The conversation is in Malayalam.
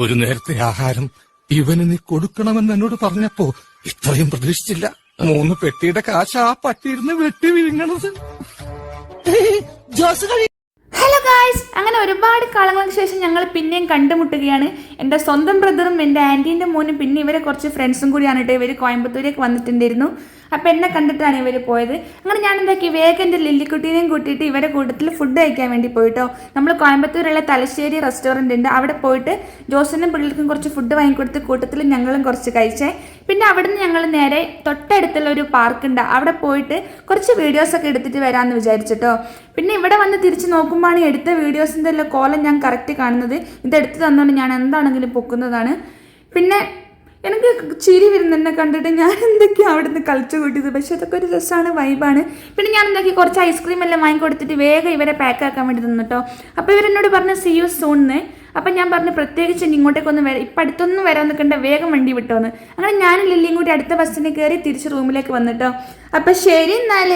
ഒരു നേരത്തെ ആഹാരം ഇവന് നീ കൊടുക്കണമെന്ന് എന്നോട് പറഞ്ഞപ്പോ ഇത്രയും പ്രതീക്ഷിച്ചില്ല. 3 പെട്ടിയുടെ കാശ് ആ പട്ടിയിരുന്ന് വെട്ടി വിഴുങ്ങണത്. ഹലോ ഗായ്സ്, അങ്ങനെ ഒരുപാട് കാലങ്ങൾക്ക് ശേഷം ഞങ്ങൾ പിന്നെയും കണ്ടുമുട്ടുകയാണ്. എൻ്റെ സ്വന്തം ബ്രദറും എൻ്റെ ആൻറ്റീൻ്റെ മോനും പിന്നെ ഇവരെ കുറച്ച് ഫ്രണ്ട്സും കൂടിയാണ് കേട്ടോ. ഇവർ കോയമ്പത്തൂരേക്ക് വന്നിട്ടുണ്ടായിരുന്നു. അപ്പോൾ എന്നെ കണ്ടിട്ടാണ് ഇവർ പോയത്. അങ്ങനെ ഞാൻ എന്താക്കി, വേഗം എൻ്റെ ലില്ലിക്കുട്ടീനെയും കൂട്ടിയിട്ട് ഇവരെ കൂട്ടത്തിൽ ഫുഡ് കഴിക്കാൻ വേണ്ടി പോയിട്ടോ. നമ്മൾ കോയമ്പത്തൂരുള്ള തലശ്ശേരി റെസ്റ്റോറൻറ്റ് ഉണ്ട്, അവിടെ പോയിട്ട് ജോസിനും പിള്ളേർക്കും കുറച്ച് ഫുഡ് വാങ്ങിക്കൊടുത്ത് കൂട്ടത്തിൽ ഞങ്ങളും കുറച്ച് കഴിച്ചേ. പിന്നെ അവിടെ നിന്ന് ഞങ്ങൾ നേരെ തൊട്ടടുത്തുള്ള ഒരു പാർക്കുണ്ട്, അവിടെ പോയിട്ട് കുറച്ച് വീഡിയോസൊക്കെ എടുത്തിട്ട് വരാമെന്ന് വിചാരിച്ചിട്ടോ. പിന്നെ ഇവിടെ വന്ന് തിരിച്ച് നോക്കുമ്പോഴാണ് എടുത്ത വീഡിയോസിൻ്റെ എല്ലാം കോലം ഞാൻ കറക്റ്റ് കാണുന്നത്. ഇതെടുത്ത് തന്നുകൊണ്ട് ഞാൻ എന്താണെങ്കിലും പൊക്കുന്നതാണ്. പിന്നെ എനിക്ക് ചിരി വരുന്നെന്നെ കണ്ടിട്ട് ഞാൻ എന്തൊക്കെയാണ് അവിടെ നിന്ന് കളിച്ചു കൂട്ടിയത്. പക്ഷേ അതൊക്കെ ഒരു രസമാണ്, വൈബാണ്. പിന്നെ ഞാൻ എന്താക്കി, കുറച്ച് ഐസ്ക്രീം എല്ലാം വാങ്ങിക്കൊടുത്തിട്ട് വേഗം ഇവരെ പാക്ക് ആക്കാൻ വേണ്ടി തന്നിട്ടോ. അപ്പോൾ ഇവരെന്നോട് പറഞ്ഞു സീ യു സൂൺന്ന്. അപ്പം ഞാൻ പറഞ്ഞു പ്രത്യേകിച്ച് ഇങ്ങോട്ടേക്കൊന്നും ഇപ്പം അടുത്തൊന്നും വരാൻ നിൽക്കണ്ട, വേഗം വണ്ടി വിട്ടോന്ന്. അങ്ങനെ ഞാനും ലില്ലിയും കൂടി അടുത്ത ബസ്സിന് കയറി തിരിച്ച് റൂമിലേക്ക് വന്നിട്ടോ. അപ്പം ശരി എന്നാൽ.